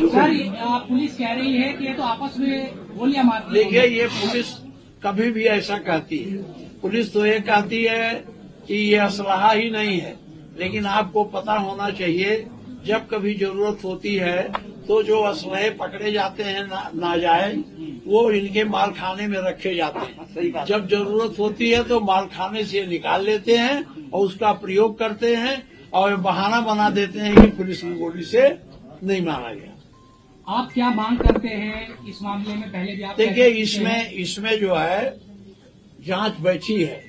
Sir police कह रही है कि ये तो आपस में गोलियां मारती है। देखिए, ये पुलिस कभी भी ऐसा कहती है। पुलिस तो ये कहती है कि ये असलाहा ही नहीं है, लेकिन आपको पता होना चाहिए जब कभी जरूरत होती है तो जो असलहे पकड़े जाते हैं नाजायज, वो इनके माल खाने में रखे जाते हैं। जब जरूरत होती है तो माल खाने से निकाल लेते हैं और उसका प्रयोग करते हैं और बहाना बना देते हैं कि पुलिस की गोली से नहीं मारा गया। आप क्या मांग करते हैं इस मामले में? पहले भी आप देखिए, इसमें जो है जांच बैठी है,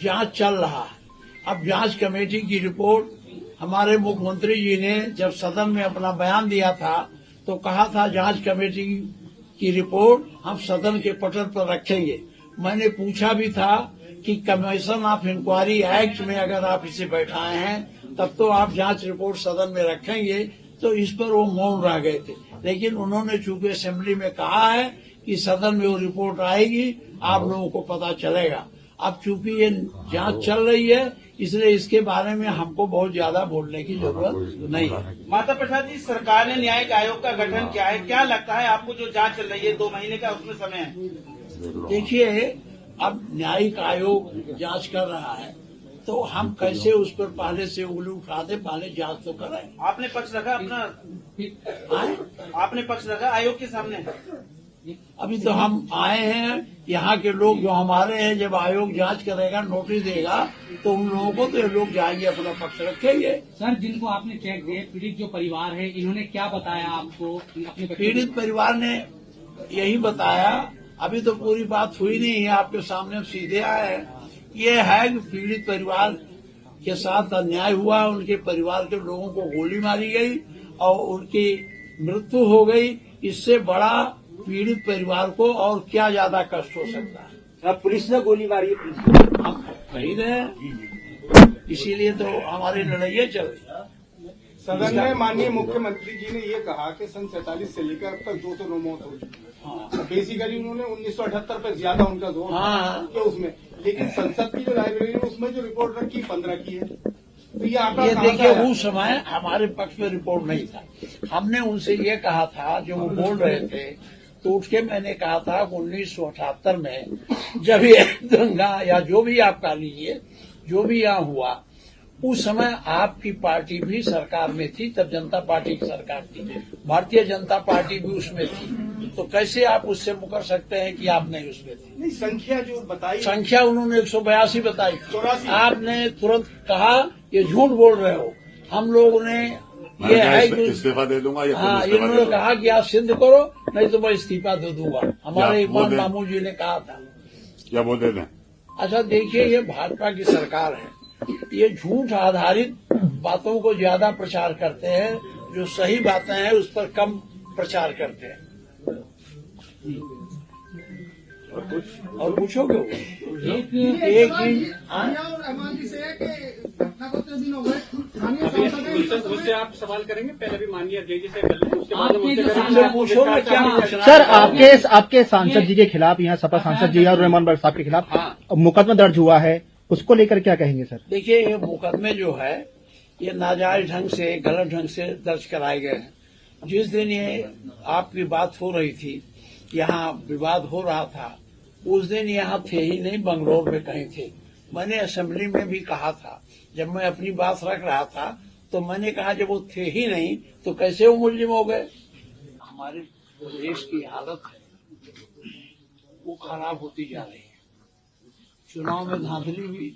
जांच चल रहा है। अब जांच कमेटी की रिपोर्ट, हमारे मुख्यमंत्री जी ने जब सदन में अपना बयान दिया था तो कहा था जांच कमेटी की रिपोर्ट हम सदन के पटल पर रखेंगे। मैंने पूछा भी था कि कमीशन ऑफ इंक्वायरी एक्ट में अगर आप इसे बैठाए हैं तब तो आप जांच रिपोर्ट सदन में रखेंगे, तो इस पर वो मौन रह गए थे। लेकिन उन्होंने चूंकि असेंबली में कहा है कि सदन में वो रिपोर्ट आएगी, आप लोगों को पता चलेगा। अब चूंकि ये जांच चल रही है, इसलिए इसके बारे में हमको बहुत ज्यादा बोलने की जरूरत नहीं है। माता प्रसाद जी, सरकार ने न्यायिक आयोग का गठन किया है, क्या लगता है आपको जो जांच चल रही है 2 महीने का उसमें समय है? देखिए, अब न्यायिक आयोग जांच कर रहा है तो हम कैसे उस पर पहले से उंगली उठा दे, पहले जांच तो करें। आपने पक्ष रखा अपना? आपने पक्ष रखा आयोग के सामने? अभी तो हम आए हैं, यहाँ के लोग जो हमारे हैं, जब आयोग जांच करेगा, नोटिस देगा, तो उन लोगों को तो ये लोग जाएंगे, अपना पक्ष रखेंगे। सर, जिनको आपने चेक दिए, पीड़ित जो परिवार है, इन्होंने क्या बताया आपको? अपने पीड़ित परिवार ने यही बताया, अभी तो पूरी बात हुई नहीं है, आपके सामने सीधे आए हैं। ये है कि पीड़ित परिवार के साथ अन्याय हुआ, उनके परिवार के लोगों को गोली मारी गई और उनकी मृत्यु हो गई। इससे बड़ा पीड़ित परिवार को और क्या ज्यादा कष्ट हो सकता है? पुलिस ने गोली मारी है, हम कही रहे, इसीलिए तो हमारी लड़ाई चल रही। सदन में माननीय मुख्यमंत्री जी ने ये कहा कि सन 47 से लेकर अब तक 209 मौत हो चुकी है। हाँ, बेसिकली उन्होंने 1978 पर ज्यादा उनका जोर हाँ, कि उसमें, लेकिन संसद की जो लाइब्रेरी है उसमें जो रिपोर्ट रखी 15 की है, तो ये आंकड़ा ये कहाँ से देखिए, आया? उस समय हमारे पक्ष में रिपोर्ट नहीं था। हमने उनसे ये कहा था, जो वो बोल रहे थे, तो उठ के मैंने कहा था 1978 में जब ये दंगा या जो भी आप कह लीजिए, जो भी यहाँ हुआ, उस समय आपकी पार्टी भी सरकार में थी, तब जनता पार्टी की सरकार थी, भारतीय जनता पार्टी भी उसमें थी, तो कैसे आप उससे मुकर सकते हैं कि आप नहीं उसमें थे? नहीं, संख्या जो बताई, संख्या उन्होंने 182 बताई थी। 84। आपने तुरंत कहा ये झूठ बोल रहे हो। हम लोगों ने ये है कि इस्तीफा दे दूंगा, हाँ, इन्होंने कहा कि आप सिद्ध करो, नहीं तो मैं इस्तीफा दे दूंगा। हमारे इमाम मामू जी ने कहा था। क्या बोलते थे? अच्छा, देखिए, ये भाजपा की सरकार है, ये झूठ आधारित बातों को ज्यादा प्रचार करते हैं, जो सही बातें हैं उस पर कम प्रचार करते हैं। और पूछोगे एक दिन उससे आप सवाल करेंगे, पहले भी माननीय जय जी से कर लें, उसके बाद पूछो ना क्या पूछना। सर, आपके सांसद जी के खिलाफ, यहाँ सपा सांसद जी और रहमान बख्श साहब के खिलाफ मुकदमा दर्ज हुआ है, उसको लेकर क्या कहेंगे सर? देखिए, ये मुकदमे जो है ये नाजायज ढंग से, गलत ढंग से दर्ज कराए गए हैं। जिस दिन ये आपकी बात हो रही थी, यहाँ विवाद हो रहा था, उस दिन यहाँ थे ही नहीं, बंगलोर में कहीं थे। मैंने असेंबली में भी कहा था, जब मैं अपनी बात रख रहा था तो मैंने कहा जब वो थे ही नहीं तो कैसे वो मुलजिम हो गए? हमारे देश की हालत है वो खराब होती जा रही है। चुनाव में धांधली भी,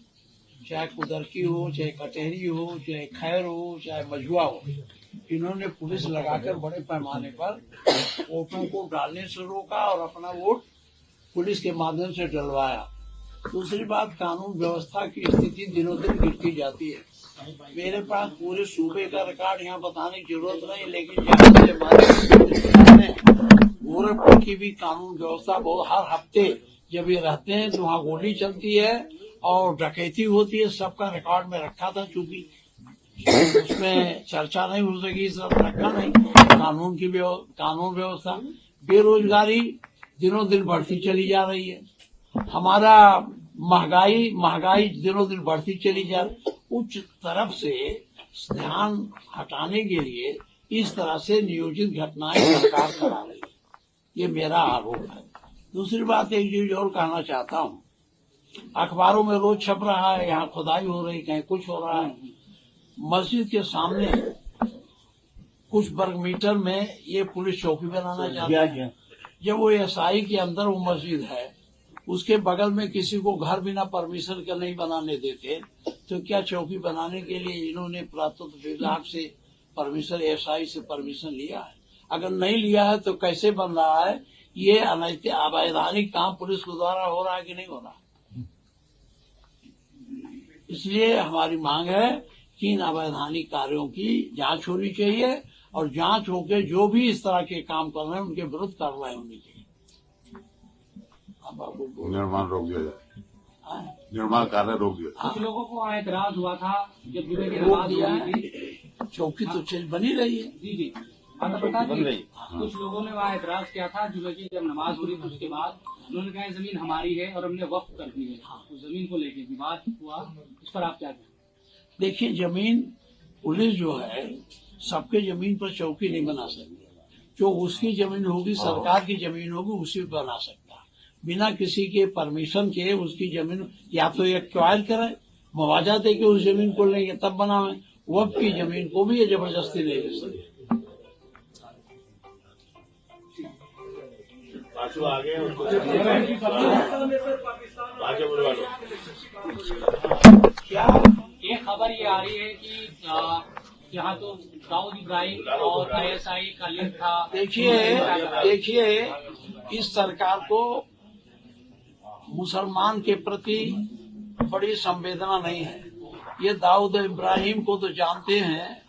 चाहे कुदरती हो, चाहे कटहरी हो, चाहे खैर हो, चाहे मजुआ हो, इन्होंने पुलिस लगाकर बड़े पैमाने पर वोटों को डालने से रोका और अपना वोट पुलिस के माध्यम से डलवाया। दूसरी बात, कानून व्यवस्था की स्थिति दिनों दिन गिरती जाती है। मेरे पास पूरे सूबे का रिकॉर्ड यहाँ बताने की जरूरत नहीं, लेकिन जहाँ से हमारे गोरखपुर की भी कानून व्यवस्था बहुत, हर हफ्ते जब ये रहते हैं तो वहाँ गोली चलती है और डकैती होती है, सबका रिकॉर्ड में रखा था। चूंकि उसमें चर्चा नहीं हो सकी, सब रखा नहीं। कानून व्यवस्था, बेरोजगारी दिनों दिन बढ़ती चली जा रही है, हमारा महंगाई दिनों दिन बढ़ती चली जा रही है। उच्च तरफ से ध्यान हटाने के लिए इस तरह से नियोजित घटनाएं सरकार करा रही है, ये मेरा आरोप है। दूसरी बात एक चीज और कहना चाहता हूँ, अखबारों में रोज छप रहा है यहाँ खुदाई हो रही, कहीं कुछ हो रहा है। मस्जिद के सामने कुछ वर्ग मीटर में ये पुलिस चौकी बनाना चाहते हैं। जब वो एसआई के अंदर वो मस्जिद है, उसके बगल में किसी को घर बिना परमिशन के नहीं बनाने देते, तो क्या चौकी बनाने के लिए इन्होंने पुरातत्व विभाग से परमिशन, एसआई से परमिशन लिया है? अगर नहीं लिया है तो कैसे बन रहा है? ये अनैतिक अवैधानिक काम पुलिस के द्वारा हो रहा है कि नहीं हो रहा? इसलिए हमारी मांग है कि इन अवैधानिक कार्यों की जांच होनी चाहिए और जांच होकर जो भी इस तरह के काम कर रहे हैं उनके विरुद्ध कार्रवाई होनी चाहिए। अब आपको निर्माण रोक दिया जाए, निर्माण कार्य रोक दिया। कुछ लोगों को वहाँ एतराज हुआ था जब जुमे की रोक नमाज दिया हुई है, थी। चौकी तो चीज बनी रही है। जी जी, बता दीजिए, कुछ लोगों ने वहाँ एतराज किया था जुमे की जब नमाज हो रही थी, उसके बाद उन्होंने कहा जमीन हमारी है और हमने वक्फ कर दी है। तो जमीन को लेकर विवाद हुआ, इस पर आप क्या कहें? देखिए, जमीन पुलिस जो है सबके जमीन पर चौकी नहीं बना सकती। जो उसकी जमीन होगी, सरकार की जमीन होगी, उसी पर बना सकता। बिना किसी के परमिशन के उसकी जमीन या तो एक्वायर करे, मुआवजा दे के उस जमीन को लेंगे तब बनावे। वक्फ की जमीन को भी ये जबरदस्ती नहीं ले सकते। एक खबर ये आ रही है कि यहाँ तो दाऊद इब्राहिम और आईएसआई का लिंक था। देखिए, इस सरकार को मुसलमान के प्रति बड़ी संवेदना नहीं है। ये दाऊद इब्राहिम को तो जानते हैं